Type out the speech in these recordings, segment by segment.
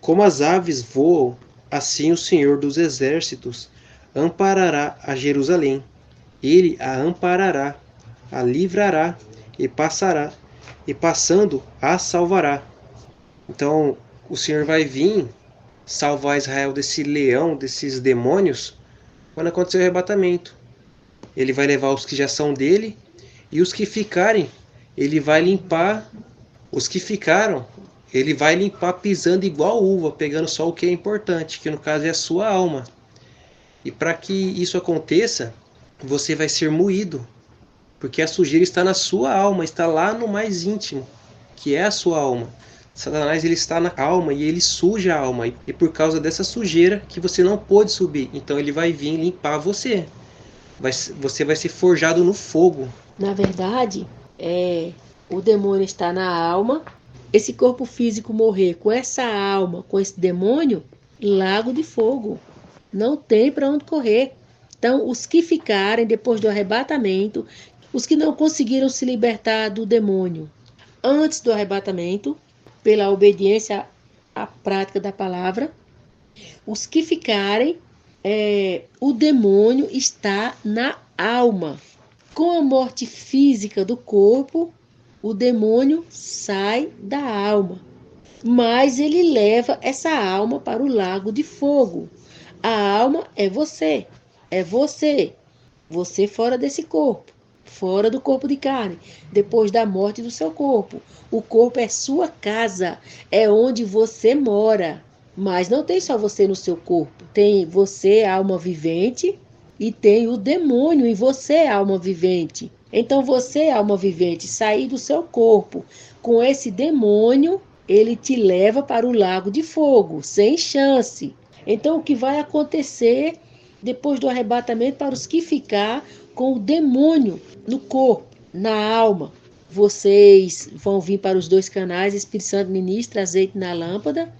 Como as aves voam, assim o Senhor dos Exércitos amparará a Jerusalém. Ele a amparará, a livrará e passará, e passando a salvará. Então, o Senhor vai vir salvar Israel desse leão, desses demônios, quando acontecer o arrebatamento. Ele vai levar os que já são dele, e os que ficarem, ele vai limpar. Os que ficaram, ele vai limpar pisando igual uva, pegando só o que é importante, que no caso é a sua alma. E para que isso aconteça, você vai ser moído, porque a sujeira está na sua alma, está lá no mais íntimo, que é a sua alma. Satanás, ele está na alma e ele suja a alma, e por causa dessa sujeira que você não pôde subir, então ele vai vir limpar você. Você vai ser forjado no fogo. Na verdade, o demônio está na alma. Esse corpo físico morrer com essa alma, com esse demônio, lago de fogo. Não tem para onde correr. Então, os que ficarem depois do arrebatamento, os que não conseguiram se libertar do demônio antes do arrebatamento, pela obediência à prática da palavra, os que ficarem, o demônio está na alma. Com a morte física do corpo, o demônio sai da alma, mas ele leva essa alma para o lago de fogo. A alma é você, você fora desse corpo, fora do corpo de carne, depois da morte do seu corpo. O corpo é sua casa, é onde você mora, mas não tem só você no seu corpo, tem você, alma vivente, e tem o demônio em você, alma vivente. Então você, alma vivente, sair do seu corpo com esse demônio, ele te leva para o lago de fogo, sem chance. Então o que vai acontecer depois do arrebatamento para os que ficar com o demônio no corpo, na alma? Vocês vão vir para os 2 canais, Espírito Santo ministra azeite na lâmpada,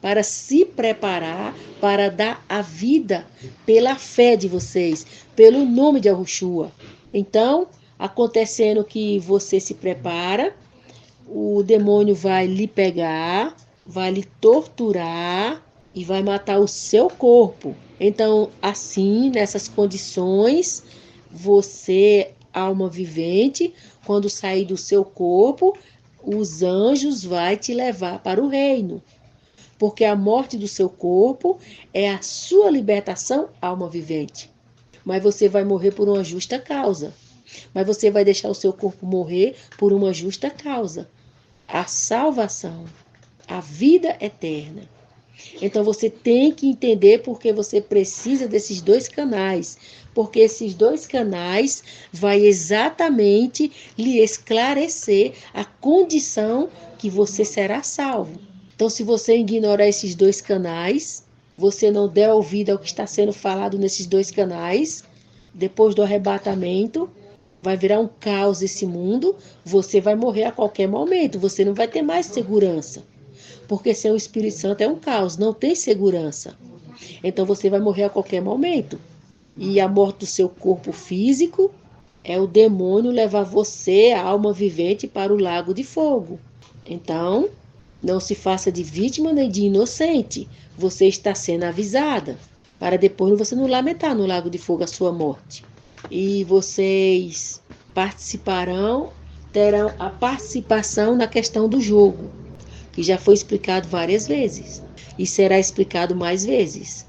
para se preparar para dar a vida pela fé de vocês, pelo nome de Yahushua. Então, acontecendo que você se prepara, o demônio vai lhe pegar, vai lhe torturar e vai matar o seu corpo. Então, assim, nessas condições, você, alma vivente, quando sair do seu corpo, os anjos vão te levar para o reino. Porque a morte do seu corpo é a sua libertação, alma vivente. Mas você vai morrer por uma justa causa. Mas você vai deixar o seu corpo morrer por uma justa causa. A salvação, a vida eterna. Então você tem que entender porque você precisa desses 2 canais. Porque esses 2 canais vai exatamente lhe esclarecer a condição que você será salvo. Então, se você ignorar esses 2 canais, você não der ouvido ao que está sendo falado nesses 2 canais, depois do arrebatamento, vai virar um caos esse mundo, você vai morrer a qualquer momento, você não vai ter mais segurança. Porque sem o Espírito Santo é um caos, não tem segurança. Então, você vai morrer a qualquer momento. E a morte do seu corpo físico é o demônio levar você, a alma vivente, para o lago de fogo. Então, não se faça de vítima nem de inocente. Você está sendo avisada, para depois você não lamentar no lago de fogo a sua morte. E vocês participarão, terão a participação na questão do jogo, que já foi explicado várias vezes e será explicado mais vezes.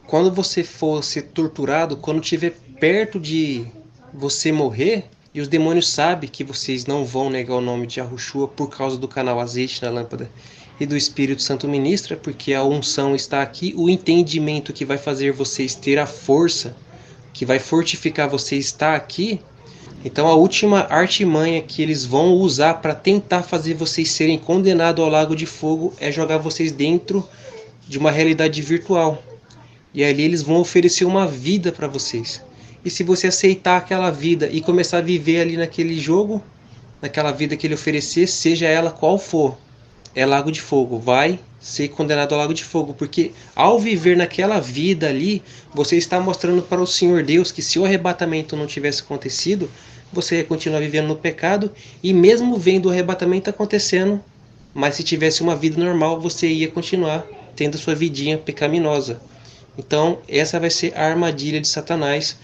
Quando você for ser torturado, quando estiver perto de você morrer, e os demônios sabem que vocês não vão negar o nome de Yahushua por causa do canal azeite na lâmpada e do Espírito Santo ministra, porque a unção está aqui, o entendimento que vai fazer vocês ter a força, que vai fortificar vocês está aqui. Então a última artimanha que eles vão usar para tentar fazer vocês serem condenados ao lago de fogo é jogar vocês dentro de uma realidade virtual. E ali eles vão oferecer uma vida para vocês. E se você aceitar aquela vida e começar a viver ali naquele jogo, naquela vida que ele oferecer, seja ela qual for, é lago de fogo. Vai ser condenado ao lago de fogo. Porque ao viver naquela vida ali, você está mostrando para o Senhor Deus que se o arrebatamento não tivesse acontecido, você ia continuar vivendo no pecado. E mesmo vendo o arrebatamento acontecendo, mas se tivesse uma vida normal, você ia continuar tendo sua vidinha pecaminosa. Então, essa vai ser a armadilha de Satanás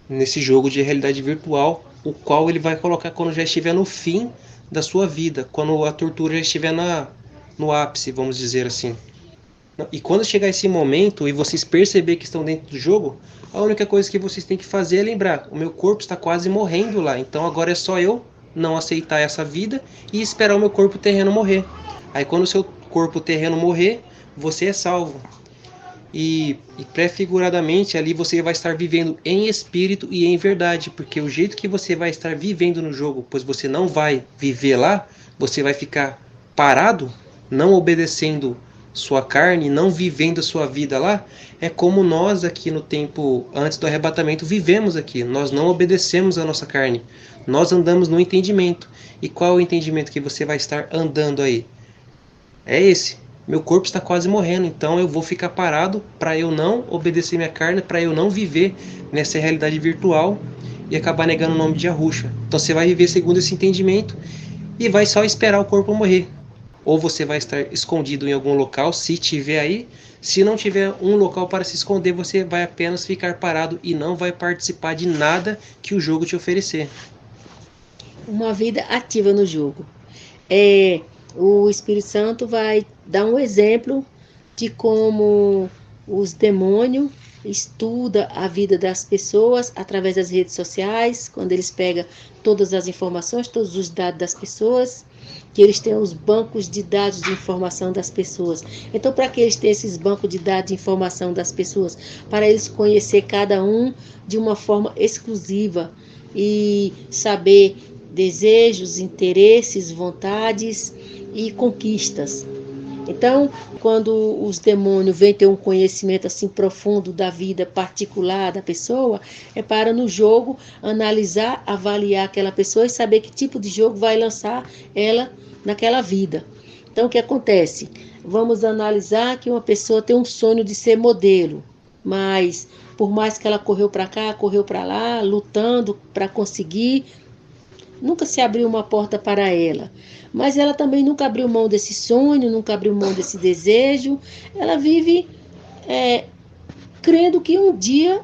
nesse jogo de realidade virtual, o qual ele vai colocar quando já estiver no fim da sua vida, quando a tortura já estiver no ápice, vamos dizer assim. E quando chegar esse momento e vocês perceberem que estão dentro do jogo, a única coisa que vocês têm que fazer é lembrar: o meu corpo está quase morrendo lá, então agora é só eu não aceitar essa vida e esperar o meu corpo terreno morrer. Aí quando o seu corpo terreno morrer, você é salvo. E prefiguradamente ali você vai estar vivendo em espírito e em verdade, porque o jeito que você vai estar vivendo no jogo, pois você não vai viver lá, você vai ficar parado, não obedecendo sua carne, não vivendo a sua vida lá, é como nós aqui no tempo antes do arrebatamento vivemos aqui. Nós não obedecemos a nossa carne, nós andamos no entendimento. E qual é o entendimento que você vai estar andando aí? É esse: meu corpo está quase morrendo, então eu vou ficar parado para eu não obedecer minha carne, para eu não viver nessa realidade virtual e acabar negando o nome de Yahusha. Então você vai viver segundo esse entendimento e vai só esperar o corpo morrer. Ou você vai estar escondido em algum local, se tiver aí. Se não tiver um local para se esconder, você vai apenas ficar parado e não vai participar de nada que o jogo te oferecer. Uma vida ativa no jogo. O Espírito Santo vai dar um exemplo de como os demônios estudam a vida das pessoas através das redes sociais, quando eles pegam todas as informações, todos os dados das pessoas, que eles têm os bancos de dados de informação das pessoas. Então, para que eles tenham esses bancos de dados de informação das pessoas? Para eles conhecer cada um de uma forma exclusiva e saber desejos, interesses, vontades e conquistas. Então, quando os demônios vêm ter um conhecimento assim profundo da vida particular da pessoa, é para no jogo analisar, avaliar aquela pessoa e saber que tipo de jogo vai lançar ela naquela vida. Então, o que acontece? Vamos analisar que uma pessoa tem um sonho de ser modelo, mas por mais que ela correu para cá, correu para lá, lutando para conseguir, nunca se abriu uma porta para ela. Mas ela também nunca abriu mão desse sonho, nunca abriu mão desse desejo. Ela vive crendo que um dia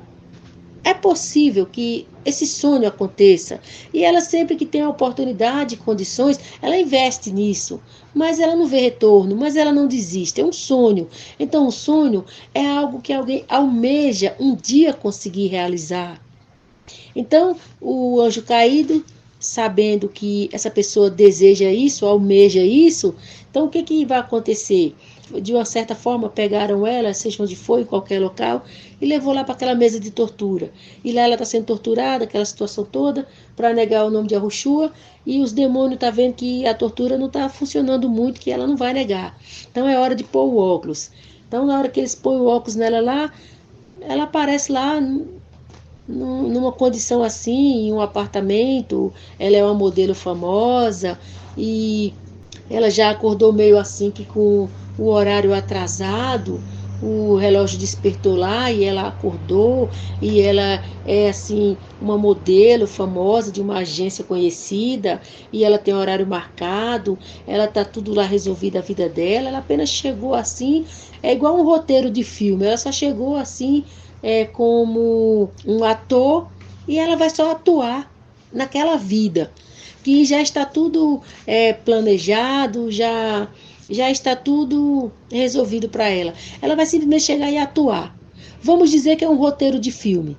é possível que esse sonho aconteça. E ela sempre que tem a oportunidade, condições, ela investe nisso. Mas ela não vê retorno, mas ela não desiste. É um sonho. Então, o sonho é algo que alguém almeja um dia conseguir realizar. Então, o anjo caído, sabendo que essa pessoa deseja isso, almeja isso, então o que vai acontecer? De uma certa forma, pegaram ela, seja onde for, em qualquer local, e levou lá para aquela mesa de tortura. E lá ela está sendo torturada, aquela situação toda, para negar o nome de Yahushua, e os demônios estão vendo que a tortura não está funcionando muito, que ela não vai negar. Então é hora de pôr o óculos. Então, na hora que eles põem o óculos nela lá, ela aparece lá numa condição assim, em um apartamento. Ela é uma modelo famosa e ela já acordou meio assim que com o horário atrasado, o relógio despertou lá e ela acordou, e ela é assim uma modelo famosa de uma agência conhecida, e ela tem horário marcado, ela tá tudo lá resolvido a vida dela. Ela apenas chegou assim, é igual um roteiro de filme, ela só chegou assim como um ator, e ela vai só atuar naquela vida, que já está tudo planejado, já está tudo resolvido para ela. Ela vai simplesmente chegar e atuar. Vamos dizer que é um roteiro de filme.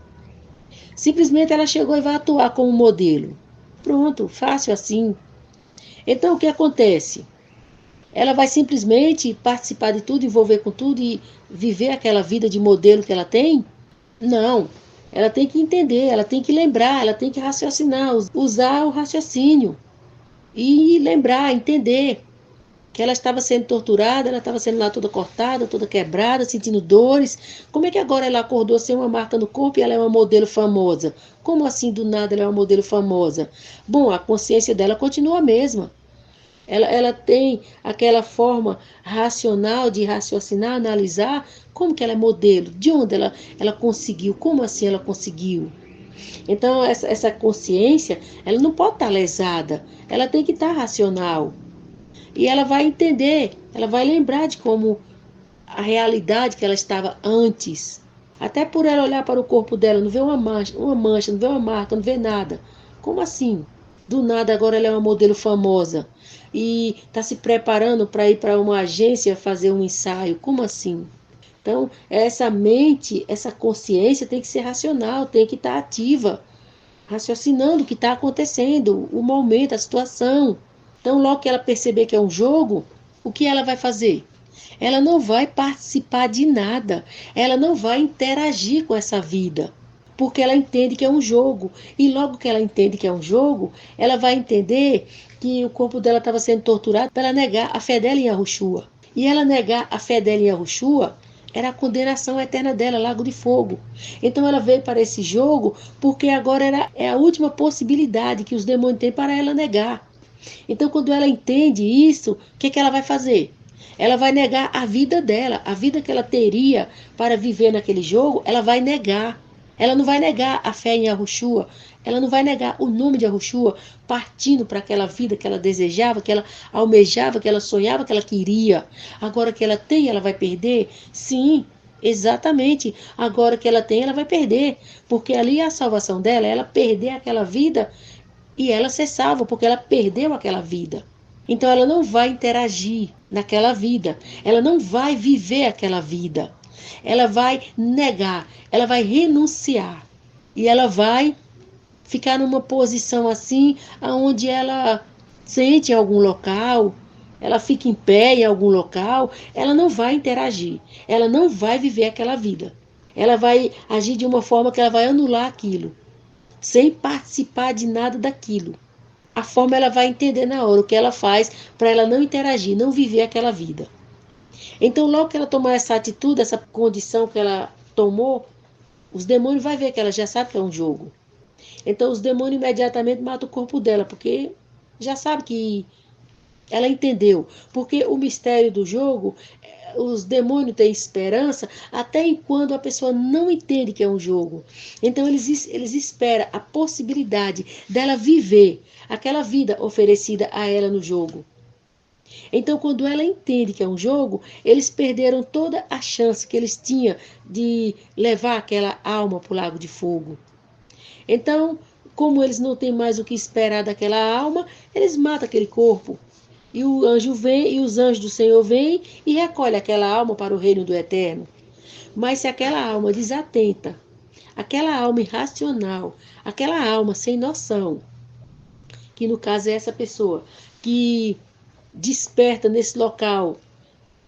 Simplesmente ela chegou e vai atuar como modelo. Pronto, fácil assim. Então o que acontece? Ela vai simplesmente participar de tudo, envolver com tudo e viver aquela vida de modelo que ela tem? Não, ela tem que entender, ela tem que lembrar, ela tem que raciocinar, usar o raciocínio e lembrar, entender que ela estava sendo torturada, ela estava sendo lá toda cortada, toda quebrada, sentindo dores. Como é que agora ela acordou sem uma marca no corpo e ela é uma modelo famosa? Como assim do nada ela é uma modelo famosa? Bom, a consciência dela continua a mesma. Ela tem aquela forma racional de raciocinar, analisar como que ela é modelo, de onde ela conseguiu, como assim ela conseguiu. Então, essa consciência, ela não pode estar lesada, ela tem que estar racional. E ela vai entender, ela vai lembrar de como a realidade que ela estava antes. Até por ela olhar para o corpo dela, não vê uma mancha, não vê uma marca, não vê nada. Como assim? Do nada agora ela é uma modelo famosa e está se preparando para ir para uma agência fazer um ensaio. Como assim? Então, essa mente, essa consciência tem que ser racional, tem que estar ativa, raciocinando o que está acontecendo, o momento, a situação. Então, logo que ela perceber que é um jogo, o que ela vai fazer? Ela não vai participar de nada, ela não vai interagir com essa vida, porque ela entende que é um jogo. E logo que ela entende que é um jogo, ela vai entender que o corpo dela estava sendo torturado para ela negar a fé dela em Yahushua. E ela negar a fé dela em Yahushua era a condenação eterna dela, lago de fogo. Então ela veio para esse jogo porque agora é a última possibilidade que os demônios têm para ela negar. Então quando ela entende isso, o que ela vai fazer? Ela vai negar a vida dela, a vida que ela teria para viver naquele jogo, ela vai negar. Ela não vai negar a fé em Yahushua, ela não vai negar o nome de Yahushua, partindo para aquela vida que ela desejava, que ela almejava, que ela sonhava, que ela queria. Agora que ela tem, ela vai perder? Sim, exatamente. Agora que ela tem, ela vai perder. Porque ali é a salvação dela, ela perder aquela vida e ela ser salva, porque ela perdeu aquela vida. Então ela não vai interagir naquela vida, ela não vai viver aquela vida, ela vai negar, ela vai renunciar e ela vai ficar numa posição assim, onde ela sente em algum local, ela fica em pé em algum local, ela não vai interagir, ela não vai viver aquela vida, ela vai agir de uma forma que ela vai anular aquilo, sem participar de nada daquilo. A forma ela vai entender na hora o que ela faz para ela não interagir, não viver aquela vida. Então, logo que ela tomar essa atitude, essa condição que ela tomou, os demônios vão ver que ela já sabe que é um jogo. Então, os demônios imediatamente matam o corpo dela, porque já sabe que ela entendeu. Porque o mistério do jogo, os demônios têm esperança até enquanto a pessoa não entende que é um jogo. Então, eles esperam a possibilidade dela viver aquela vida oferecida a ela no jogo. Então, quando ela entende que é um jogo, eles perderam toda a chance que eles tinham de levar aquela alma para o lago de fogo. Então, como eles não têm mais o que esperar daquela alma, eles matam aquele corpo. E o anjo vem, e os anjos do Senhor vêm e recolhem aquela alma para o reino do eterno. Mas se aquela alma desatenta, aquela alma irracional, aquela alma sem noção, que no caso é essa pessoa, que desperta nesse local,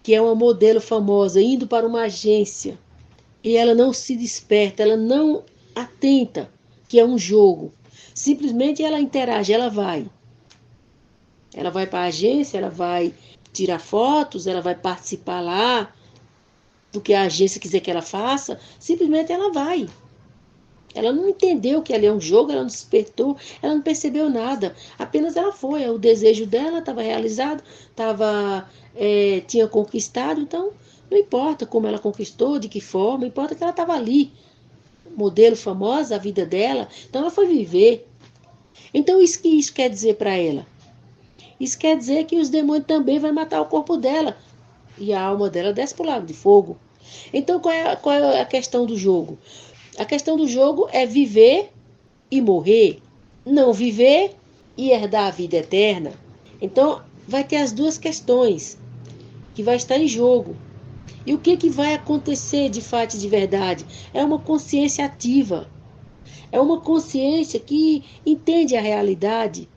que é uma modelo famosa, indo para uma agência, e ela não se desperta, ela não atenta que é um jogo. Simplesmente ela interage, ela vai. Ela vai para a agência, ela vai tirar fotos, ela vai participar lá do que a agência quiser que ela faça, simplesmente ela vai. Ela não entendeu que ali é um jogo, ela não despertou, ela não percebeu nada. Apenas ela foi, o desejo dela estava realizado, tinha conquistado, então não importa como ela conquistou, de que forma, importa que ela estava ali. Modelo famosa, a vida dela, então ela foi viver. Então isso que isso quer dizer para ela? Isso quer dizer que os demônios também vão matar o corpo dela e a alma dela desce para o lago de fogo. Então qual é a questão do jogo? A questão do jogo é viver e morrer, não viver e herdar a vida eterna. Então, vai ter as duas questões que vai estar em jogo. E o que vai acontecer de fato e de verdade? É uma consciência ativa. É uma consciência que entende a realidade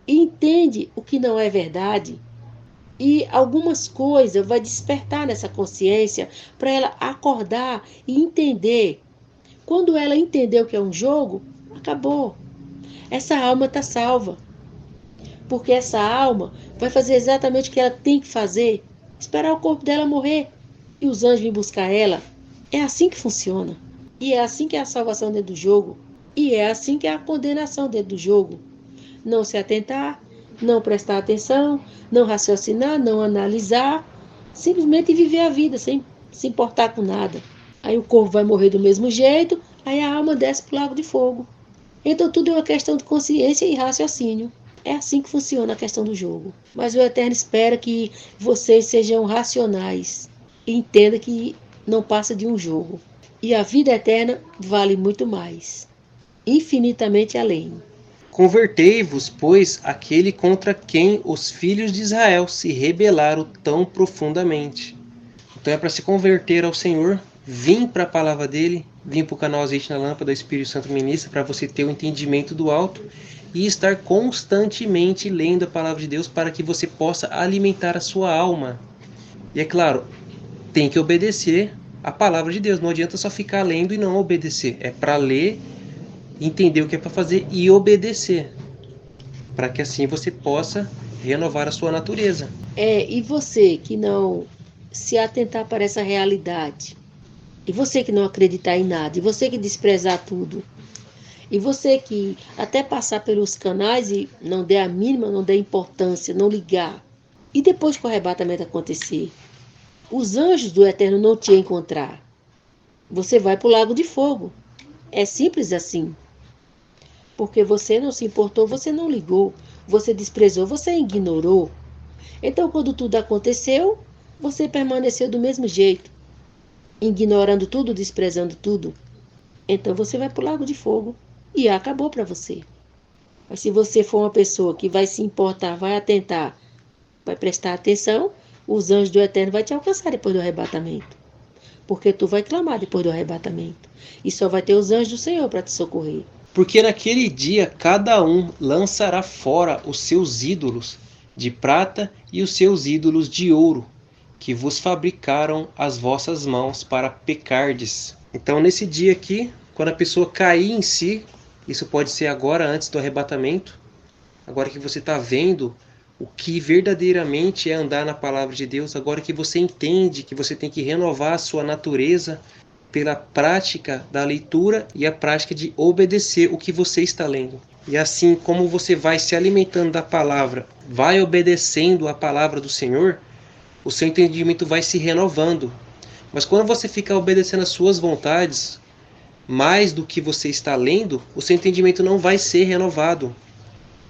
e entende o que não é verdade. E algumas coisas vai despertar nessa consciência para ela acordar e entender. Quando ela entendeu que é um jogo, acabou. Essa alma está salva. Porque essa alma vai fazer exatamente o que ela tem que fazer. Esperar o corpo dela morrer. E os anjos vêm buscar ela. É assim que funciona. E é assim que é a salvação dentro do jogo. E é assim que é a condenação dentro do jogo. Não se atentar, não prestar atenção, não raciocinar, não analisar. Simplesmente viver a vida sem se importar com nada. Aí o corpo vai morrer do mesmo jeito, aí a alma desce para o lago de fogo. Então tudo é uma questão de consciência e raciocínio. É assim que funciona a questão do jogo. Mas o Eterno espera que vocês sejam racionais e entendam que não passa de um jogo. E a vida eterna vale muito mais, infinitamente além. Convertei-vos, pois, àquele contra quem os filhos de Israel se rebelaram tão profundamente. Então é para se converter ao Senhor, vir para a palavra dele, vir para o canal Azeite na Lâmpada do Espírito Santo Ministra, para você ter o entendimento do alto e estar constantemente lendo a palavra de Deus para que você possa alimentar a sua alma. E é claro, tem que obedecer a palavra de Deus. Não adianta só ficar lendo e não obedecer. É para ler, entender o que é para fazer e obedecer, para que assim você possa renovar a sua natureza. E você que não se atentar para essa realidade, e você que não acreditar em nada, e você que desprezar tudo, e você que até passar pelos canais e não der a mínima, não der importância, não ligar, e depois que o arrebatamento acontecer, os anjos do Eterno não te encontrar, você vai para o lago de fogo. É simples assim. Porque você não se importou, você não ligou, você desprezou, você ignorou. Então, quando tudo aconteceu, você permaneceu do mesmo jeito, ignorando tudo, desprezando tudo. Então, você vai para o lago de fogo e acabou para você. Mas se você for uma pessoa que vai se importar, vai atentar, vai prestar atenção, os anjos do Eterno vão te alcançar depois do arrebatamento. Porque tu vai clamar depois do arrebatamento. E só vai ter os anjos do Senhor para te socorrer. Porque naquele dia cada um lançará fora os seus ídolos de prata e os seus ídolos de ouro, que vos fabricaram as vossas mãos para pecardes. Então nesse dia aqui, quando a pessoa cair em si, isso pode ser agora, antes do arrebatamento, agora que você está vendo o que verdadeiramente é andar na palavra de Deus, agora que você entende que você tem que renovar a sua natureza pela prática da leitura e a prática de obedecer o que você está lendo. E assim como você vai se alimentando da palavra, vai obedecendo a palavra do Senhor, o seu entendimento vai se renovando. Mas quando você fica obedecendo às suas vontades, mais do que você está lendo, o seu entendimento não vai ser renovado.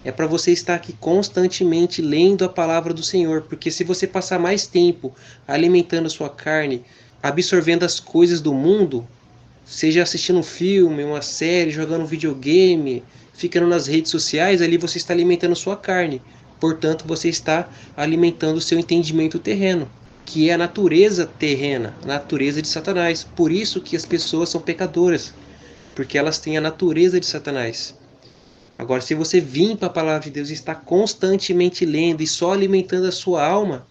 É para você estar aqui constantemente lendo a palavra do Senhor, porque se você passar mais tempo alimentando a sua carne, absorvendo as coisas do mundo, seja assistindo um filme, uma série, jogando um videogame, ficando nas redes sociais, ali você está alimentando a sua carne. Portanto, você está alimentando o seu entendimento terreno, que é a natureza terrena, a natureza de Satanás. Por isso que as pessoas são pecadoras, porque elas têm a natureza de Satanás. Agora, se você vir para a palavra de Deus e está constantemente lendo e só alimentando a sua alma,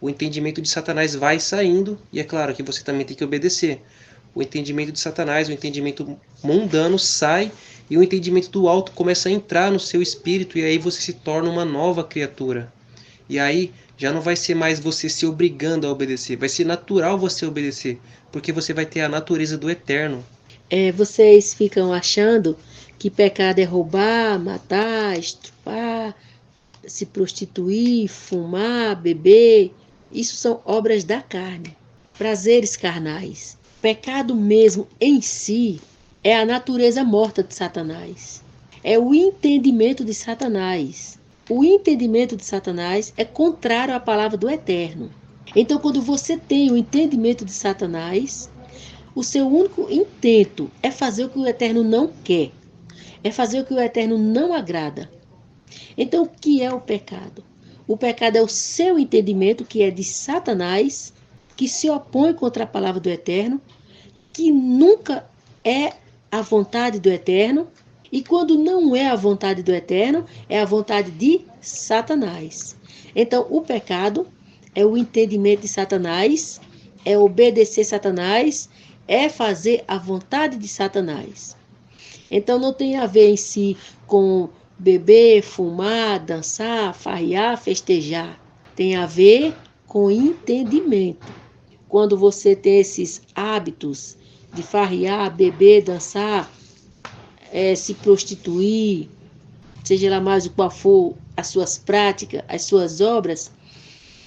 o entendimento de Satanás vai saindo, e é claro que você também tem que obedecer. O entendimento de Satanás, o entendimento mundano sai, e o entendimento do alto começa a entrar no seu espírito, e aí você se torna uma nova criatura. E aí já não vai ser mais você se obrigando a obedecer, vai ser natural você obedecer, porque você vai ter a natureza do eterno. Vocês ficam achando que pecado é roubar, matar, estuprar, se prostituir, fumar, beber. Isso são obras da carne, prazeres carnais. Pecado mesmo em si é a natureza morta de Satanás. É o entendimento de Satanás. O entendimento de Satanás é contrário à palavra do Eterno. Então, quando você tem o entendimento de Satanás, o seu único intento é fazer o que o Eterno não quer. É fazer o que o Eterno não agrada. Então, o que é o pecado? O pecado é o seu entendimento, que é de Satanás, que se opõe contra a palavra do Eterno, que nunca é a vontade do Eterno, e quando não é a vontade do Eterno, é a vontade de Satanás. Então, o pecado é o entendimento de Satanás, é obedecer Satanás, é fazer a vontade de Satanás. Então, não tem a ver em si com beber, fumar, dançar, farrear, festejar. Tem a ver com entendimento. Quando você tem esses hábitos de farrear, beber, dançar, se prostituir, seja lá mais o qual for as suas práticas, as suas obras,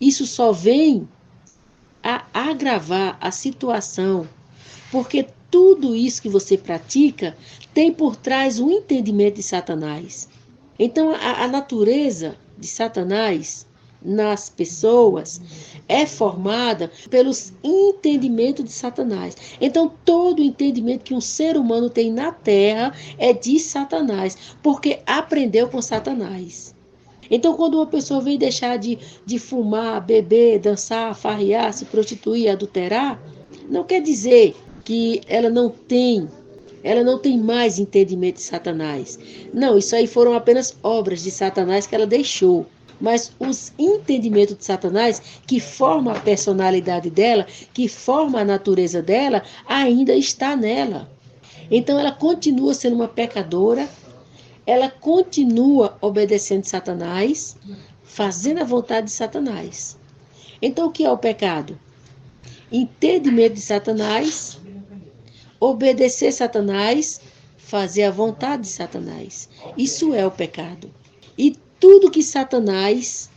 isso só vem a agravar a situação, porque tudo isso que você pratica tem por trás o entendimento de Satanás. Então, a natureza de Satanás nas pessoas é formada pelos entendimentos de Satanás. Então, todo entendimento que um ser humano tem na Terra é de Satanás, porque aprendeu com Satanás. Então, quando uma pessoa vem deixar de fumar, beber, dançar, farrear, se prostituir, adulterar, não quer dizer que ela não tem mais entendimento de Satanás. Não, isso aí foram apenas obras de Satanás que ela deixou. Mas os entendimentos de Satanás, que formam a personalidade dela, que formam a natureza dela, ainda está nela. Então ela continua sendo uma pecadora, ela continua obedecendo Satanás, fazendo a vontade de Satanás. Então o que é o pecado? Entendimento de Satanás, obedecer Satanás, fazer a vontade de Satanás. Isso é o pecado. E tudo que Satanás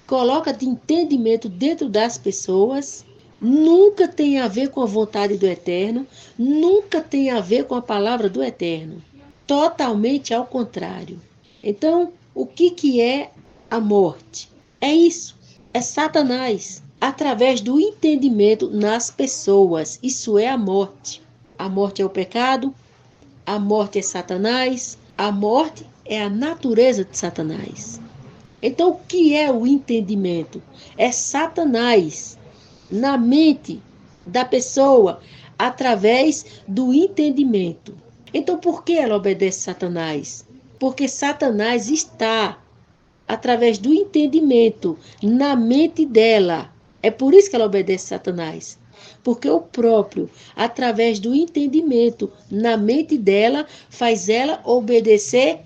coloca de entendimento dentro das pessoas nunca tem a ver com a vontade do Eterno, nunca tem a ver com a palavra do Eterno. Totalmente ao contrário. Então, o que é a morte? É isso. É Satanás, através do entendimento nas pessoas. Isso é a morte. A morte é o pecado, a morte é Satanás, a morte é a natureza de Satanás. Então, o que é o entendimento? É Satanás na mente da pessoa, através do entendimento. Então, por que ela obedece Satanás? Porque Satanás está, através do entendimento, na mente dela. É por isso que ela obedece Satanás. Porque o próprio, através do entendimento, na mente dela, faz ela obedecer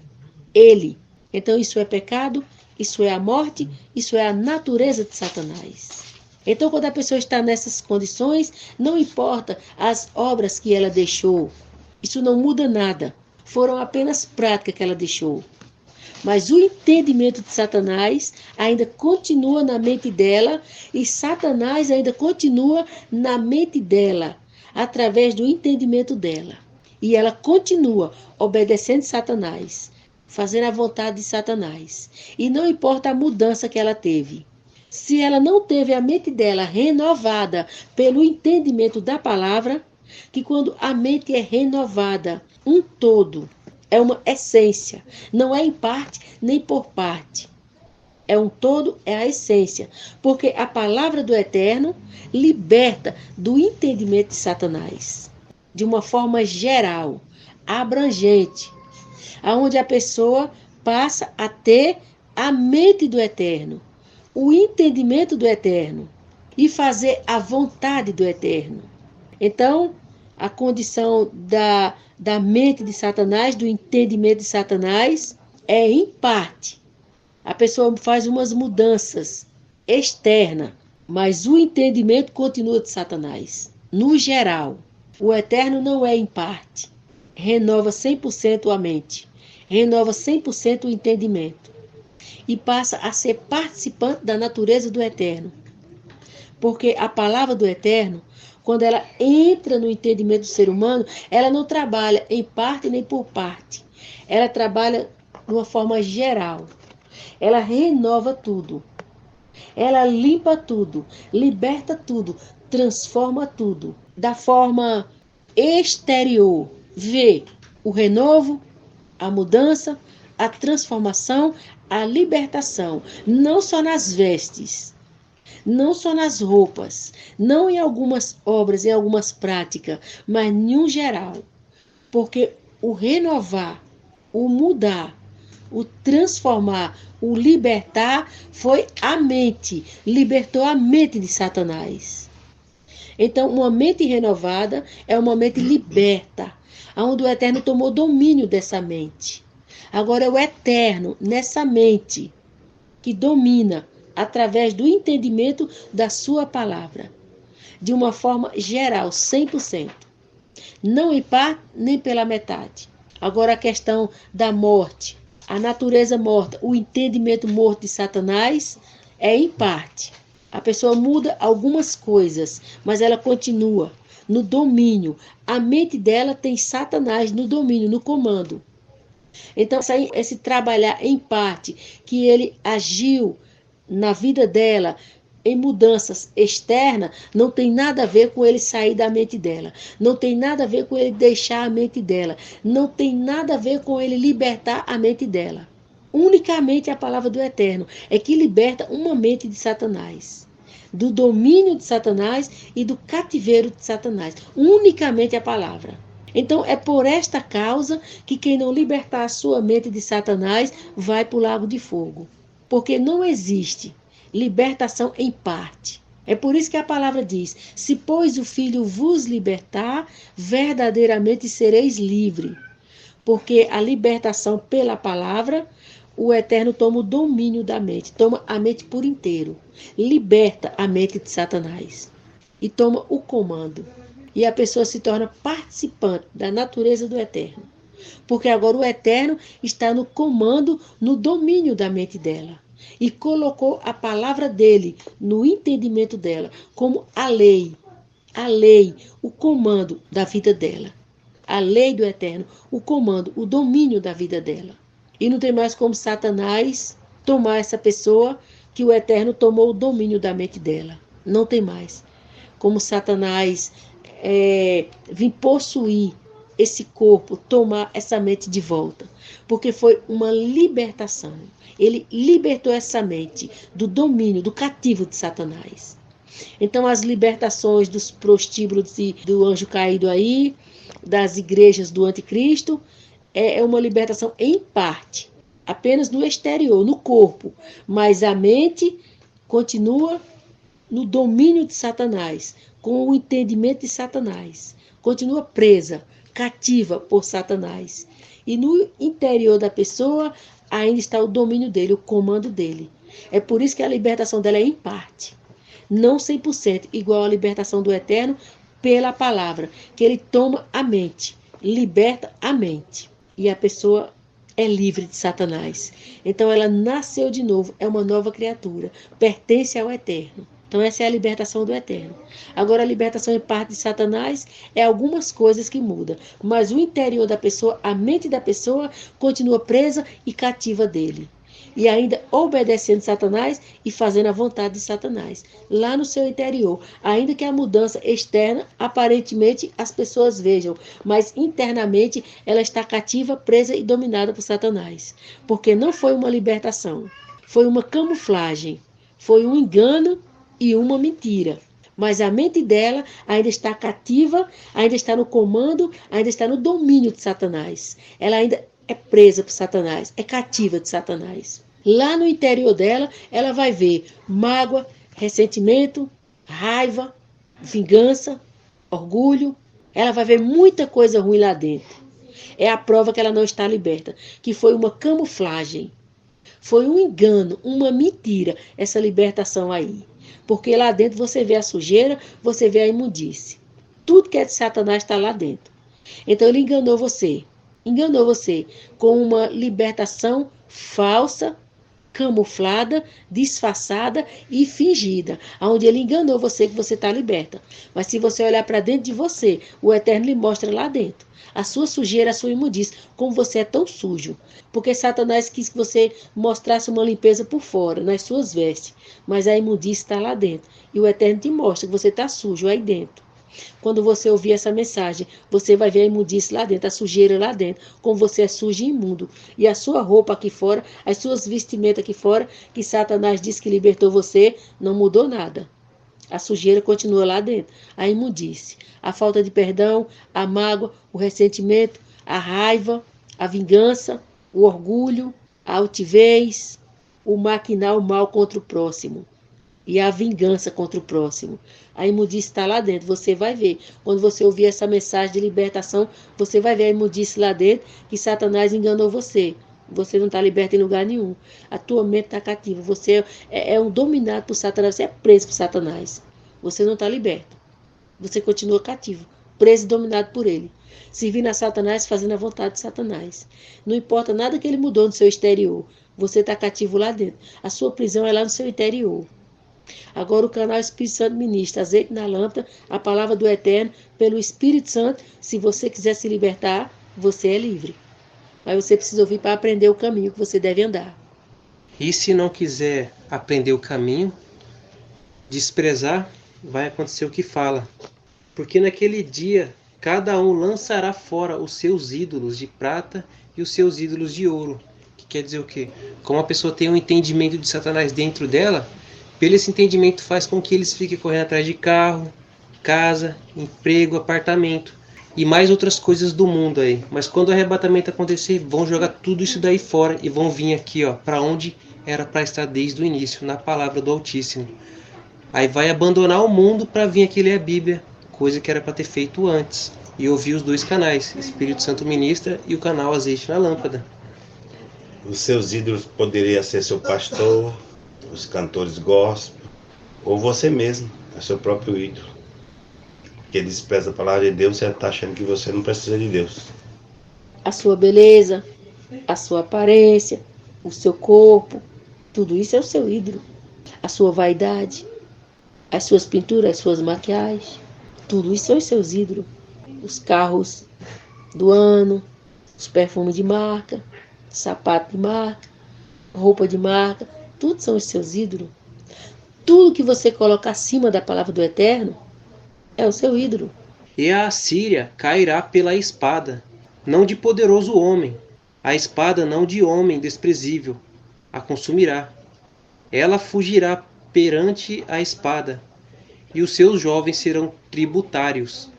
ele. Então, isso é pecado, isso é a morte, isso é a natureza de Satanás. Então, quando a pessoa está nessas condições, não importa as obras que ela deixou, isso não muda nada. Foram apenas práticas que ela deixou. Mas o entendimento de Satanás ainda continua na mente dela e Satanás ainda continua na mente dela, através do entendimento dela. E ela continua obedecendo Satanás, fazendo a vontade de Satanás. E não importa a mudança que ela teve. Se ela não teve a mente dela renovada pelo entendimento da palavra, que quando a mente é renovada, um todo, é uma essência, não é em parte nem por parte. É um todo, é a essência. Porque a palavra do Eterno liberta do entendimento de Satanás. De uma forma geral, abrangente. Onde a pessoa passa a ter a mente do Eterno. O entendimento do Eterno. E fazer a vontade do Eterno. Então, a condição da mente de Satanás, do entendimento de Satanás, é em parte. A pessoa faz umas mudanças externas, mas o entendimento continua de Satanás. No geral, o Eterno não é em parte. Renova 100% a mente. Renova 100% o entendimento. E passa a ser participante da natureza do Eterno. Porque a palavra do Eterno, quando ela entra no entendimento do ser humano, ela não trabalha em parte nem por parte. Ela trabalha de uma forma geral. Ela renova tudo. Ela limpa tudo, liberta tudo, transforma tudo. Da forma exterior, vê o renovo, a mudança, a transformação, a libertação. Não só nas vestes, não só nas roupas, não em algumas obras, em algumas práticas, mas em um geral. Porque o renovar, o mudar, o transformar, o libertar foi a mente, libertou a mente de Satanás. Então, uma mente renovada é uma mente liberta, onde o Eterno tomou domínio dessa mente. Agora é o Eterno nessa mente que domina através do entendimento da sua palavra, de uma forma geral, 100%. Não em parte, nem pela metade. Agora a questão da morte, a natureza morta, o entendimento morto de Satanás é em parte. A pessoa muda algumas coisas, mas ela continua no domínio. A mente dela tem Satanás no domínio, no comando. Então, esse trabalhar em parte, que ele agiu na vida dela, em mudanças externas, não tem nada a ver com ele sair da mente dela. Não tem nada a ver com ele deixar a mente dela. Não tem nada a ver com ele libertar a mente dela. Unicamente a palavra do Eterno é que liberta uma mente de Satanás, do domínio de Satanás e do cativeiro de Satanás. Unicamente a palavra. Então é por esta causa que quem não libertar a sua mente de Satanás vai para o lago de fogo. Porque não existe libertação em parte. É por isso que a palavra diz: se pois o Filho vos libertar, verdadeiramente sereis livre. Porque a libertação pela palavra, o Eterno toma o domínio da mente, toma a mente por inteiro, liberta a mente de Satanás e toma o comando. E a pessoa se torna participante da natureza do Eterno. Porque agora o Eterno está no comando, no domínio da mente dela. E colocou a palavra dele no entendimento dela, como a lei, o comando da vida dela. A lei do Eterno, o comando, o domínio da vida dela. E não tem mais como Satanás tomar essa pessoa que o Eterno tomou o domínio da mente dela. Não tem mais como Satanás vir possuir esse corpo, tomar essa mente de volta. Porque foi uma libertação. Ele libertou essa mente do domínio, do cativo de Satanás. Então, as libertações dos prostíbulos e do anjo caído aí, das igrejas do anticristo, é uma libertação em parte, apenas no exterior, no corpo. Mas a mente continua no domínio de Satanás, com o entendimento de Satanás. Continua presa, cativa por Satanás. E no interior da pessoa ainda está o domínio dele, o comando dele. É por isso que a libertação dela é em parte. Não 100%, igual a libertação do Eterno pela palavra, que ele toma a mente, liberta a mente. E a pessoa é livre de Satanás. Então ela nasceu de novo, é uma nova criatura, pertence ao Eterno. Então essa é a libertação do Eterno. Agora a libertação em parte de Satanás é algumas coisas que mudam, mas o interior da pessoa, a mente da pessoa continua presa e cativa dele. E ainda obedecendo Satanás e fazendo a vontade de Satanás. Lá no seu interior, ainda que a mudança externa, aparentemente as pessoas vejam, mas internamente ela está cativa, presa e dominada por Satanás. Porque não foi uma libertação, foi uma camuflagem, foi um engano e uma mentira. Mas a mente dela ainda está cativa, ainda está no comando, ainda está no domínio de Satanás. Ela ainda é presa por Satanás, é cativa de Satanás. Lá no interior dela, ela vai ver mágoa, ressentimento, raiva, vingança, orgulho. Ela vai ver muita coisa ruim lá dentro. É a prova que ela não está liberta, que foi uma camuflagem. Foi um engano, uma mentira, essa libertação aí. Porque lá dentro você vê a sujeira, você vê a imundície. Tudo que é de Satanás está lá dentro. Então ele enganou você com uma libertação falsa, camuflada, disfarçada e fingida, onde ele enganou você que você está liberta. Mas se você olhar para dentro de você, o Eterno lhe mostra lá dentro a sua sujeira, a sua imundície, como você é tão sujo. Porque Satanás quis que você mostrasse uma limpeza por fora, nas suas vestes, mas a imundície está lá dentro. E o Eterno te mostra que você está sujo aí dentro. Quando você ouvir essa mensagem, você vai ver a imundície lá dentro, a sujeira lá dentro, como você é sujo e imundo. E a sua roupa aqui fora, as suas vestimentas aqui fora, que Satanás disse que libertou você, não mudou nada. A sujeira continua lá dentro, a imundície, a falta de perdão, a mágoa, o ressentimento, a raiva, a vingança, o orgulho, a altivez, o maquinar o mal contra o próximo. E a vingança contra o próximo. A imundície está lá dentro, você vai ver. Quando você ouvir essa mensagem de libertação, você vai ver a imundície lá dentro, que Satanás enganou você. Você não está liberto em lugar nenhum. A tua mente está cativa. Você é um dominado por Satanás, você é preso por Satanás. Você não está liberto. Você continua cativo, preso e dominado por ele. Servindo a Satanás, fazendo a vontade de Satanás. Não importa nada que ele mudou no seu exterior. Você está cativo lá dentro. A sua prisão é lá no seu interior. Agora o canal Espírito Santo ministra, azeite na lâmpada, a palavra do Eterno, pelo Espírito Santo. Se você quiser se libertar, você é livre. Mas você precisa ouvir para aprender o caminho que você deve andar. E se não quiser aprender o caminho, desprezar, vai acontecer o que fala. Porque naquele dia, cada um lançará fora os seus ídolos de prata e os seus ídolos de ouro. Que quer dizer o quê? Como a pessoa tem um entendimento de Satanás dentro dela, pelo esse entendimento faz com que eles fiquem correndo atrás de carro, casa, emprego, apartamento e mais outras coisas do mundo aí. Mas quando o arrebatamento acontecer, vão jogar tudo isso daí fora e vão vir aqui, ó, para onde era para estar desde o início, na palavra do Altíssimo. Aí vai abandonar o mundo para vir aqui ler a Bíblia, coisa que era para ter feito antes. E ouvir os dois canais, Espírito Santo Ministra e o canal Azeite na Lâmpada. Os seus ídolos poderiam ser seu pastor, os cantores gospel, ou você mesmo, é seu próprio ídolo. Que despreza a palavra de Deus, você está achando que você não precisa de Deus. A sua beleza, a sua aparência, o seu corpo, tudo isso é o seu ídolo. A sua vaidade, as suas pinturas, as suas maquiagens, tudo isso são os seus ídolos. Os carros do ano, os perfumes de marca, sapato de marca, roupa de marca, tudo são os seus ídolos. Tudo que você coloca acima da palavra do Eterno é o seu ídolo. E a Assíria cairá pela espada, não de poderoso homem, a espada não de homem desprezível, a consumirá. Ela fugirá perante a espada, e os seus jovens serão tributários.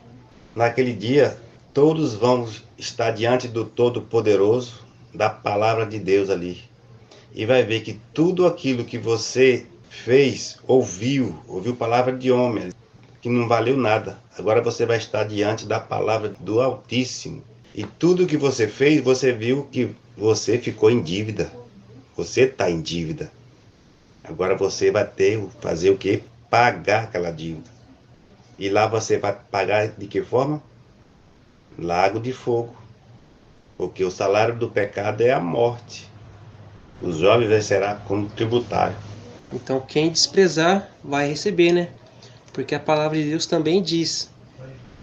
Naquele dia, todos vão estar diante do Todo-Poderoso, da palavra de Deus ali. E vai ver que tudo aquilo que você fez, ouviu palavra de homem, que não valeu nada. Agora você vai estar diante da palavra do Altíssimo. E tudo que você fez, você viu que você ficou em dívida. Você está em dívida. Agora você vai fazer o quê? Pagar aquela dívida. E lá você vai pagar de que forma? Lago de fogo. Porque o salário do pecado é a morte. Os jovens vencerá como tributário. Então quem desprezar vai receber, né? Porque a palavra de Deus também diz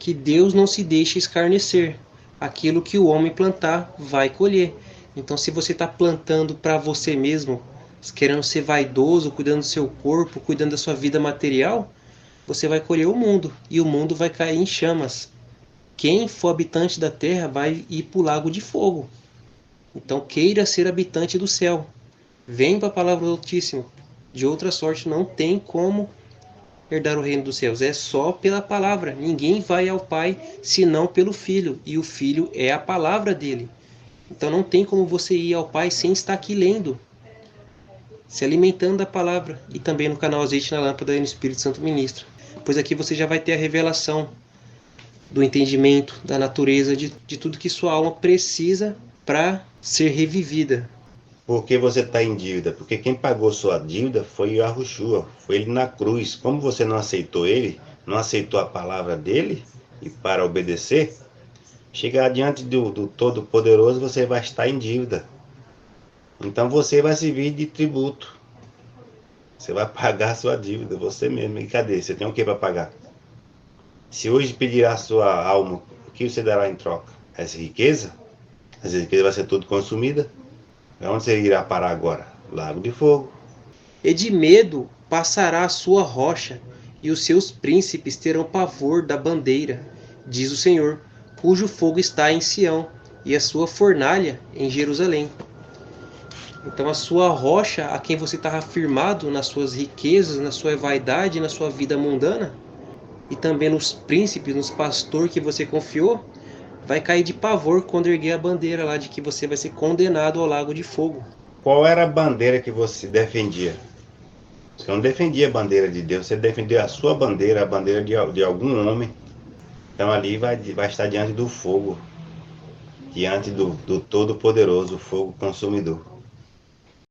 que Deus não se deixa escarnecer. Aquilo que o homem plantar vai colher. Então se você está plantando para você mesmo, querendo ser vaidoso, cuidando do seu corpo, cuidando da sua vida material, você vai colher o mundo. E o mundo vai cair em chamas. Quem for habitante da terra vai ir para o lago de fogo. Então queira ser habitante do céu. Vem para a palavra do Altíssimo. De outra sorte não tem como herdar o reino dos céus. É só pela palavra. Ninguém vai ao Pai senão pelo Filho. E o Filho é a palavra dele. Então não tem como você ir ao Pai sem estar aqui lendo. Se alimentando da palavra. E também no canal Azeite na Lâmpada e no Espírito Santo Ministra. Pois aqui você já vai ter a revelação do entendimento, da natureza, de tudo que sua alma precisa para ser revivida. Por que você está em dívida? Porque quem pagou sua dívida foi Yahushua, foi ele na cruz. Como você não aceitou ele, não aceitou a palavra dele, e para obedecer, chegar diante do Todo-Poderoso, você vai estar em dívida. Então você vai servir de tributo. Você vai pagar a sua dívida, você mesmo. E cadê? Você tem o que para pagar? Se hoje pedir a sua alma, o que você dará em troca? Essa riqueza? Essa riqueza vai ser tudo consumida? Onde você irá parar agora? Lago de fogo. E de medo passará a sua rocha, e os seus príncipes terão pavor da bandeira, diz o Senhor, cujo fogo está em Sião, e a sua fornalha em Jerusalém. Então a sua rocha, a quem você está afirmado nas suas riquezas, na sua vaidade, na sua vida mundana, e também nos príncipes, nos pastores que você confiou, vai cair de pavor quando erguer a bandeira lá de que você vai ser condenado ao lago de fogo. Qual era a bandeira que você defendia? Você não defendia a bandeira de Deus, você defendia a sua bandeira, a bandeira de algum homem. Então ali vai estar diante do fogo, diante do Todo-Poderoso, o fogo consumidor.